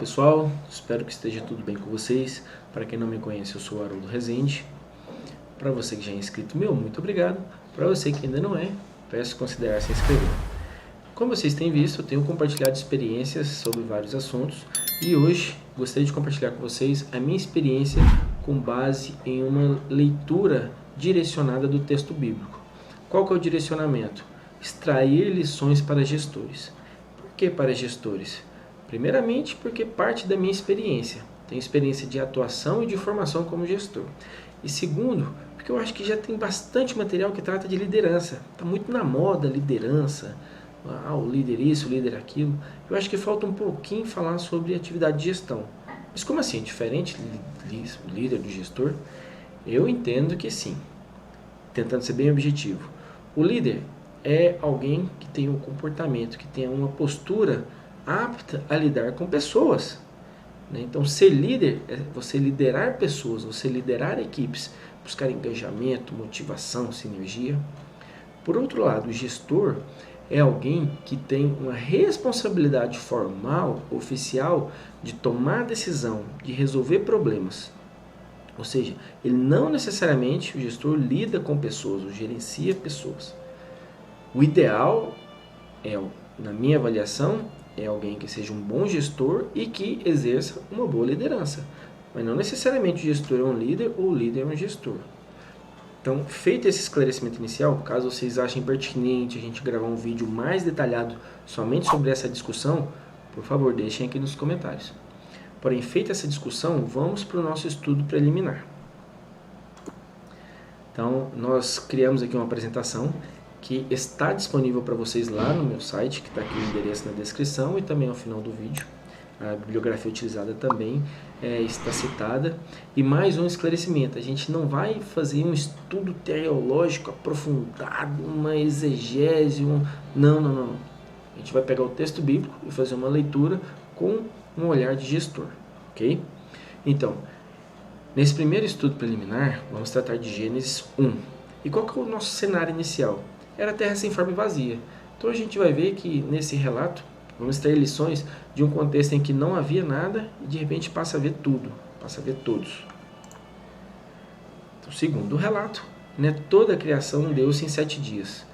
pessoal, espero que esteja tudo bem com vocês. Para quem não me conhece, eu sou o Haroldo Rezende. Para você que já é inscrito, muito obrigado. Para você que ainda não é, peço considerar se inscrever. Como vocês têm visto, eu tenho compartilhado experiências sobre vários assuntos e hoje gostaria de compartilhar com vocês a minha experiência com base em uma leitura direcionada do texto bíblico. Qual que é o direcionamento? Extrair lições para gestores. Por que para gestores? Primeiramente, porque parte da minha experiência. Tenho experiência de atuação e de formação como gestor. E segundo, porque eu acho que já tem bastante material que trata de liderança. Está muito na moda liderança. O líder isso, o líder aquilo. Eu acho que falta um pouquinho falar sobre atividade de gestão. Mas como assim? Diferente do líder, do gestor? Eu entendo que sim. Tentando ser bem objetivo. O líder é alguém que tem um comportamento, que tem uma postura apta a lidar com pessoas. Então, ser líder é você liderar pessoas, você liderar equipes, buscar engajamento, motivação, sinergia. Por outro lado, o gestor é alguém que tem uma responsabilidade formal, oficial, de tomar decisão, de resolver problemas. Ou seja, ele não necessariamente, o gestor, lida com pessoas, ou gerencia pessoas. O ideal é, na minha avaliação, é alguém que seja um bom gestor e que exerça uma boa liderança. Mas não necessariamente o gestor é um líder ou o líder é um gestor. Então, feito esse esclarecimento inicial, caso vocês achem pertinente a gente gravar um vídeo mais detalhado somente sobre essa discussão, por favor, deixem aqui nos comentários. Porém, feita essa discussão, vamos para o nosso estudo preliminar. Então, nós criamos aqui uma apresentação que está disponível para vocês lá no meu site, que está aqui o endereço na descrição e também ao final do vídeo. A bibliografia utilizada também está citada. E mais um esclarecimento, a gente não vai fazer um estudo teológico aprofundado, uma exegese, não. A gente vai pegar o texto bíblico e fazer uma leitura com um olhar de gestor, ok? Então, nesse primeiro estudo preliminar, vamos tratar de Gênesis 1. E qual que é o nosso cenário inicial? Era terra sem forma e vazia. Então a gente vai ver que nesse relato vamos extrair lições de um contexto em que não havia nada e de repente passa a ver tudo, passa a ver todos. Então, segundo o relato, toda a criação deu-se em 7 dias.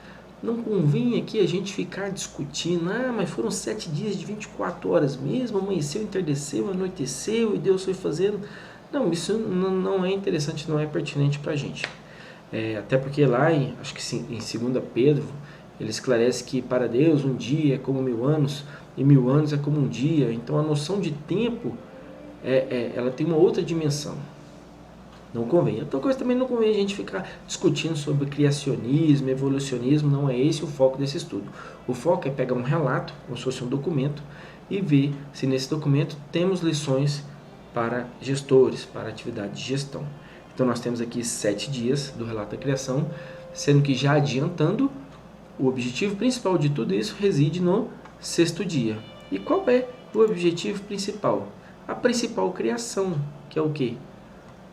Não convinha aqui a gente ficar discutindo, mas foram 7 dias de 24 horas mesmo, amanheceu, entardeceu, anoiteceu e Deus foi fazendo. Não, isso não é interessante, não é pertinente para a gente. Até porque lá, acho que sim, em 2 Pedro, ele esclarece que para Deus um dia é como 1000 anos e 1000 anos é como um dia. Então a noção de tempo, ela tem uma outra dimensão. Não convém. Outra coisa também não convém a gente ficar discutindo sobre criacionismo, evolucionismo, não é esse o foco desse estudo. O foco é pegar um relato, como se fosse um documento, e ver se nesse documento temos lições para gestores, para atividade de gestão. Então nós temos aqui 7 dias do relato da criação, sendo que já adiantando, o objetivo principal de tudo isso reside no 6º dia. E qual é o objetivo principal? A principal criação, que é o quê?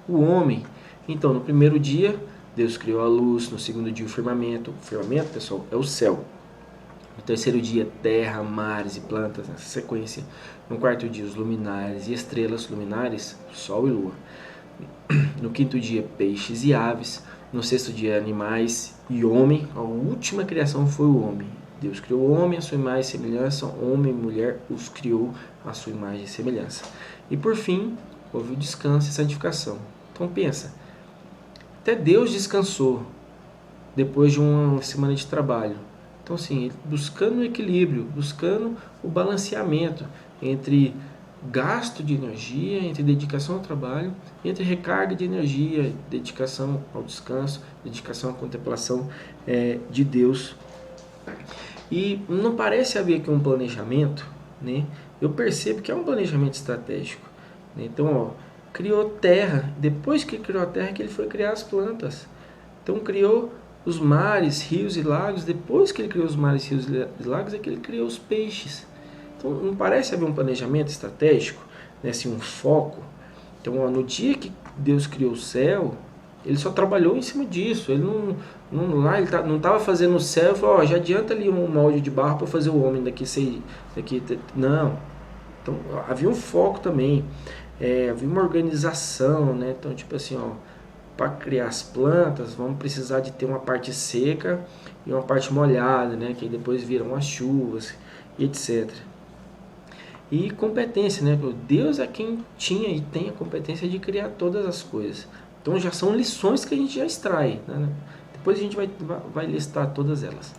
O homem. Então no primeiro dia, Deus criou a luz, no segundo dia o firmamento. O firmamento, pessoal, é o céu. No terceiro dia, terra, mares e plantas, nessa sequência. No quarto dia, os luminares e estrelas luminares, sol e lua. No 5º dia, peixes e aves. No 6º dia, animais e homem. A última criação foi o homem. Deus criou o homem à sua imagem e semelhança. Homem e mulher os criou à sua imagem e semelhança. E por fim, houve o descanso e santificação. Então pensa, até Deus descansou depois de uma semana de trabalho. Então assim, buscando o equilíbrio, buscando o balanceamento entre gasto de energia, entre dedicação ao trabalho, entre recarga de energia, dedicação ao descanso, dedicação à contemplação de Deus. E não parece haver aqui um planejamento, Eu percebo que é um planejamento estratégico. Então, criou terra, depois que criou a terra que ele foi criar as plantas. Então, criou os mares, rios e lagos, depois que ele criou os mares, rios e lagos é que ele criou os peixes. Então, não parece haver um planejamento estratégico, assim, um foco. Então, no dia que Deus criou o céu, ele só trabalhou em cima disso. Ele não estava fazendo o céu e falou, já adianta ali um molde de barro para fazer o homem daqui. Não. Então, havia um foco também, havia uma organização, né? Então, tipo assim, ó, para criar as plantas, vamos precisar de ter uma parte seca e uma parte molhada, né? Que aí depois viram as chuvas, etc. E competência, né? Deus é quem tinha e tem a competência de criar todas as coisas. Então já são lições que a gente já extrai, né? Depois a gente vai listar todas elas.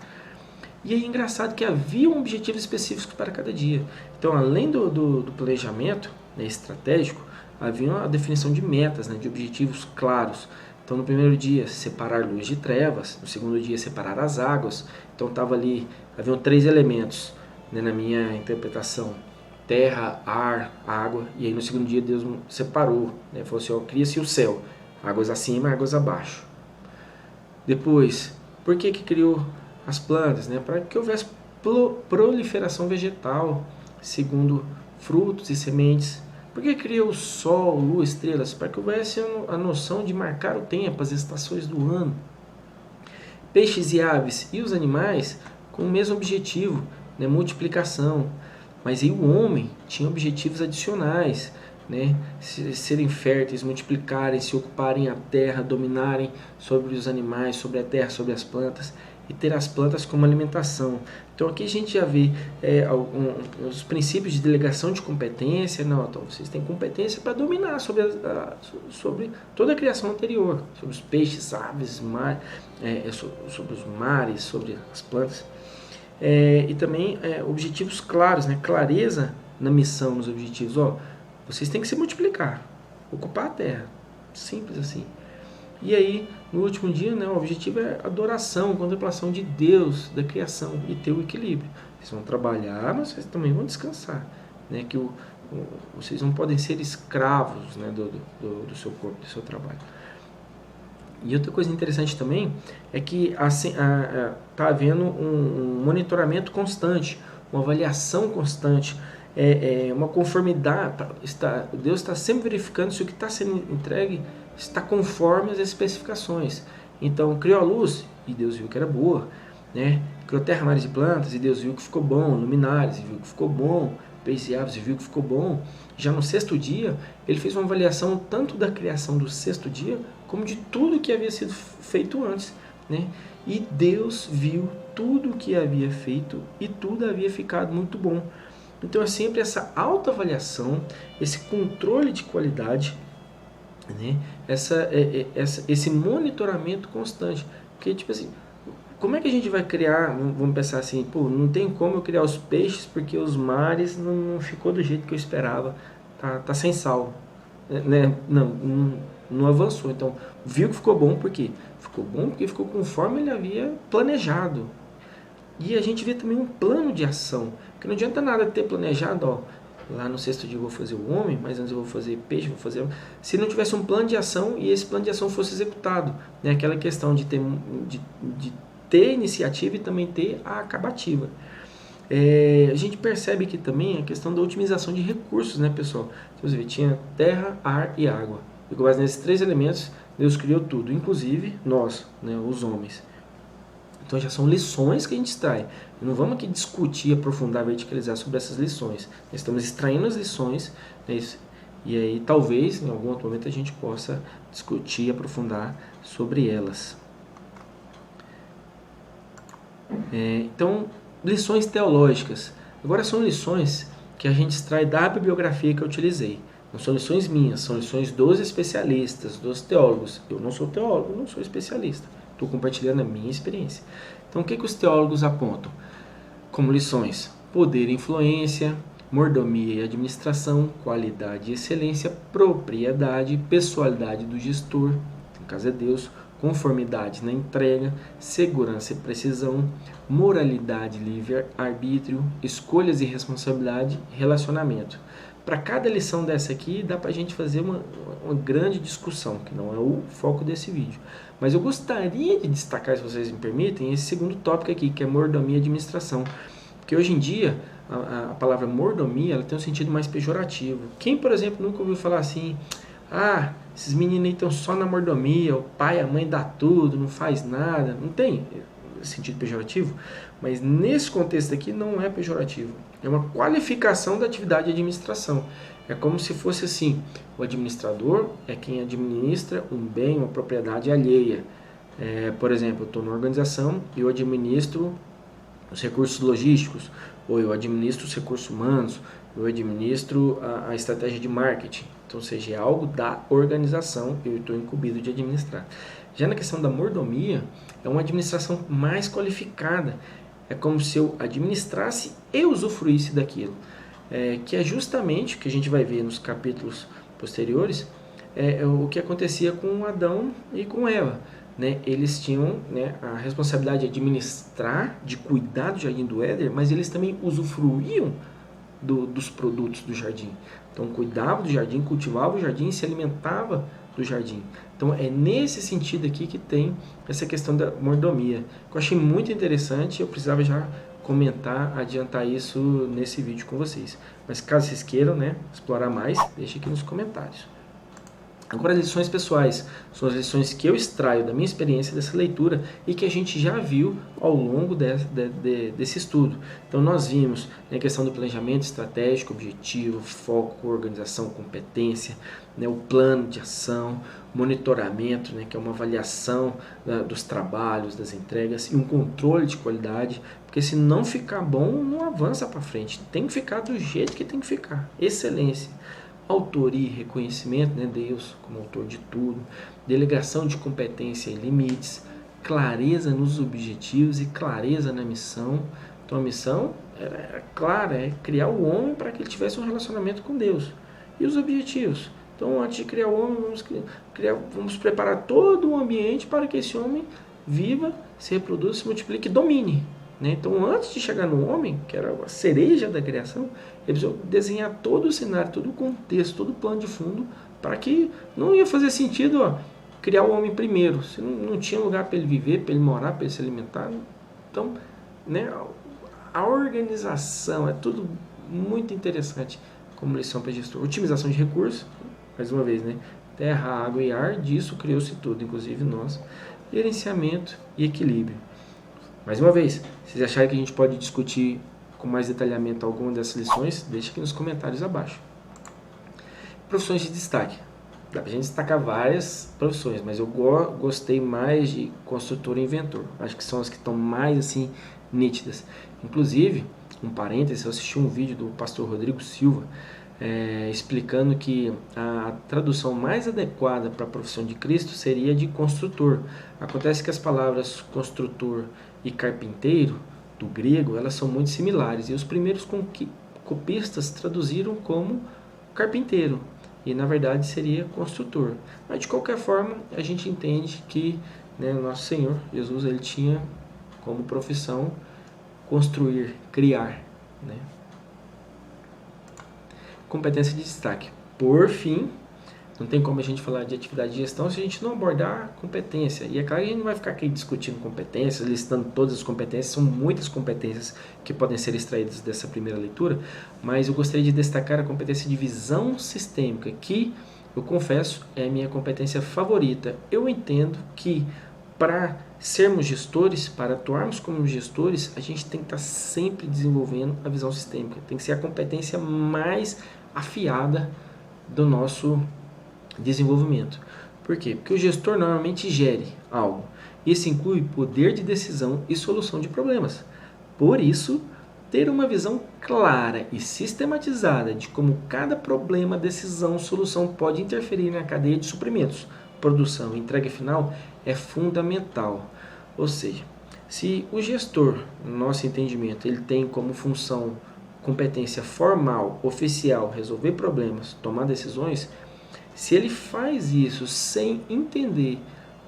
E é engraçado que havia um objetivo específico para cada dia. Então, além do planejamento, né, estratégico, havia a definição de metas, né, de objetivos claros. Então, no primeiro dia, separar luz de trevas. No segundo dia, separar as águas. Então, haviam 3 elementos, né, na minha interpretação: terra, ar, água. E aí, no segundo dia, Deus separou, né, falou assim: ó, cria-se o céu, águas acima, águas abaixo. Depois, por que criou as plantas? Né? Para que houvesse proliferação vegetal, segundo frutos e sementes. Por que criou o sol, lua, estrelas? Para que houvesse a noção de marcar o tempo, as estações do ano. Peixes e aves e os animais com o mesmo objetivo, né? Multiplicação. Mas aí o homem tinha objetivos adicionais, né? Serem férteis, multiplicarem, se ocuparem a terra, dominarem sobre os animais, sobre a terra, sobre as plantas e ter as plantas como alimentação. Então aqui a gente já vê os princípios de delegação de competência. Não, então vocês têm competência para dominar sobre toda a criação anterior, sobre os peixes, aves, sobre os mares, sobre as plantas. E também objetivos claros, né? Clareza na missão, nos objetivos. Vocês têm que se multiplicar, ocupar a terra, simples assim. E aí, no último dia, né, o objetivo é adoração, contemplação de Deus, da criação e ter o equilíbrio. Vocês vão trabalhar, mas vocês também vão descansar, né? Que vocês não podem ser escravos, né, do seu corpo, do seu trabalho. E outra coisa interessante também é que está havendo um monitoramento constante, uma avaliação constante, uma conformidade. Deus está sempre verificando se o que está sendo entregue está conforme as especificações. Então, criou a luz e Deus viu que era boa, né? Criou terra, mares e plantas e Deus viu que ficou bom, luminares e viu que ficou bom, peixes e aves e viu que ficou bom. Já no sexto dia, ele fez uma avaliação tanto da criação do sexto dia, como de tudo que havia sido feito antes, né? E Deus viu tudo o que havia feito e tudo havia ficado muito bom. Então é sempre essa autoavaliação, esse controle de qualidade, né? Esse monitoramento constante. Porque, tipo assim, como é que a gente vai criar, vamos pensar assim, não tem como eu criar os peixes porque os mares não ficou do jeito que eu esperava, tá sem sal, né? Não avançou. Então, viu que ficou bom porque ficou conforme ele havia planejado. E a gente vê também um plano de ação, que não adianta nada ter planejado, lá no sexto dia eu vou fazer o homem, mas antes eu vou fazer peixe, se não tivesse um plano de ação e esse plano de ação fosse executado, né? Aquela questão de ter iniciativa e também ter a acabativa. A gente percebe que também a questão da otimização de recursos, né, pessoal? Você vê, tinha terra, ar e água. E com base nesses 3 elementos, Deus criou tudo, inclusive nós, né, os homens. Então já são lições que a gente extrai. Não vamos aqui discutir, aprofundar, verticalizar sobre essas lições. Nós estamos extraindo as lições, né, e aí talvez em algum outro momento a gente possa discutir, aprofundar sobre elas. Então, lições teológicas. Agora são lições que a gente extrai da bibliografia que eu utilizei. Não são lições minhas, são lições dos especialistas, dos teólogos. Eu não sou teólogo, não sou especialista. Estou compartilhando a minha experiência. Então, o que os teólogos apontam como lições? Poder e influência, mordomia e administração, qualidade e excelência, propriedade, pessoalidade do gestor, no caso é Deus, conformidade na entrega, segurança e precisão, moralidade, livre-arbítrio, escolhas e responsabilidade, relacionamento. Para cada lição dessa aqui, dá para a gente fazer uma grande discussão, que não é o foco desse vídeo. Mas eu gostaria de destacar, se vocês me permitem, esse segundo tópico aqui, que é mordomia e administração. Porque hoje em dia, a palavra mordomia ela tem um sentido mais pejorativo. Quem, por exemplo, nunca ouviu falar assim, esses meninos aí estão só na mordomia, o pai e a mãe dá tudo, não faz nada. Não tem. sentido pejorativo, mas nesse contexto aqui não é pejorativo. É uma qualificação da atividade de administração. É como se fosse assim, o administrador é quem administra um bem, uma propriedade alheia. Por exemplo, eu estou numa organização e eu administro os recursos logísticos, ou eu administro os recursos humanos, eu administro a estratégia de marketing. Então, ou seja, é algo da organização, eu estou incumbido de administrar. Já na questão da mordomia, é uma administração mais qualificada. É como se eu administrasse e usufruísse daquilo. Que é justamente o que a gente vai ver nos capítulos posteriores, o que acontecia com Adão e com Eva. Né? Eles tinham, né, a responsabilidade de administrar, de cuidar do jardim do Éden, mas eles também usufruíam dos produtos do jardim. Então, cuidava do jardim, cultivava o jardim e se alimentava do jardim. Então, é nesse sentido aqui que tem essa questão da mordomia, que eu achei muito interessante. Eu precisava já comentar, adiantar isso nesse vídeo com vocês. Mas caso vocês queiram, né, explorar mais, deixe aqui nos comentários. Agora, as lições pessoais são as lições que eu extraio da minha experiência dessa leitura e que a gente já viu ao longo desse estudo. Então, nós vimos a questão do planejamento estratégico, objetivo, foco, organização, competência, né, o plano de ação, monitoramento, né, que é uma avaliação dos trabalhos, das entregas e um controle de qualidade, porque se não ficar bom, não avança para frente. Tem que ficar do jeito que tem que ficar. Excelência. Autoria e reconhecimento, né, Deus como autor de tudo, delegação de competência e limites, clareza nos objetivos e clareza na missão. Então a missão era clara, é criar o homem para que ele tivesse um relacionamento com Deus. E os objetivos? Então, antes de criar o homem, vamos preparar todo o ambiente para que esse homem viva, se reproduza, se multiplique e domine. Né? Então, antes de chegar no homem, que era a cereja da criação, ele precisou desenhar todo o cenário, todo o contexto, todo o plano de fundo, para que não ia fazer sentido criar o homem primeiro. Se não tinha lugar para ele viver, para ele morar, para ele se alimentar. Então, né, a organização é tudo muito interessante como lição para gestor. Otimização de recursos, mais uma vez, né? Terra, água e ar, disso criou-se tudo, inclusive nós. Gerenciamento e equilíbrio. Mais uma vez, se vocês acharem que a gente pode discutir com mais detalhamento alguma dessas lições, deixe aqui nos comentários abaixo. Profissões de destaque. Dá pra gente destacar várias profissões, mas eu gostei mais de construtor e inventor. Acho que são as que estão mais assim nítidas. Inclusive, um parênteses, eu assisti um vídeo do pastor Rodrigo Silva explicando que a tradução mais adequada para a profissão de Cristo seria de construtor. Acontece que as palavras construtor e carpinteiro, do grego, elas são muito similares, e os primeiros copistas traduziram como carpinteiro, e na verdade seria construtor. Mas de qualquer forma, a gente entende que, né, nosso Senhor Jesus, ele tinha como profissão construir, criar, né? Competência de destaque. Por fim, não tem como a gente falar de atividade de gestão se a gente não abordar competência. E é claro que a gente não vai ficar aqui discutindo competências, listando todas as competências, são muitas competências que podem ser extraídas dessa primeira leitura, mas eu gostaria de destacar a competência de visão sistêmica, que, eu confesso, é a minha competência favorita. Eu entendo que para sermos gestores, para atuarmos como gestores, a gente tem que estar sempre desenvolvendo a visão sistêmica. Tem que ser a competência mais afiada do nosso desenvolvimento. Por quê? Porque o gestor normalmente gere algo. Isso inclui poder de decisão e solução de problemas. Por isso, ter uma visão clara e sistematizada de como cada problema, decisão, solução pode interferir na cadeia de suprimentos, produção e entrega final é fundamental. Ou seja, se o gestor, no nosso entendimento, ele tem como função, competência formal, oficial, resolver problemas, tomar decisões, se ele faz isso sem entender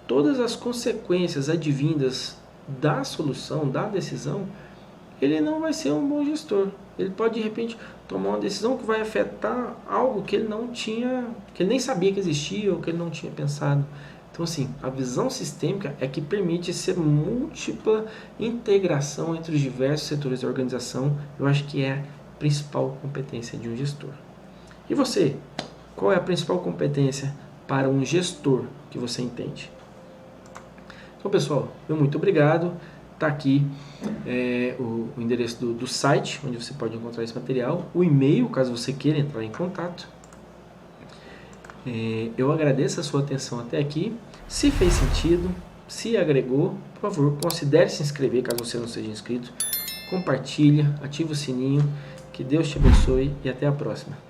todas as consequências advindas da solução, da decisão, ele não vai ser um bom gestor. Ele pode, de repente, tomar uma decisão que vai afetar algo que ele não tinha, que ele nem sabia que existia ou que ele não tinha pensado. Então, assim, a visão sistêmica é que permite essa múltipla integração entre os diversos setores da organização. Eu acho que é a principal competência de um gestor. E você? Qual é a principal competência para um gestor que você entende? Então, pessoal, muito obrigado. Tá aqui o endereço do site, onde você pode encontrar esse material, o e-mail, caso você queira entrar em contato. Eu agradeço a sua atenção até aqui. Se fez sentido, se agregou, por favor, considere se inscrever caso você não seja inscrito. Compartilha, ativa o sininho. Que Deus te abençoe e até a próxima.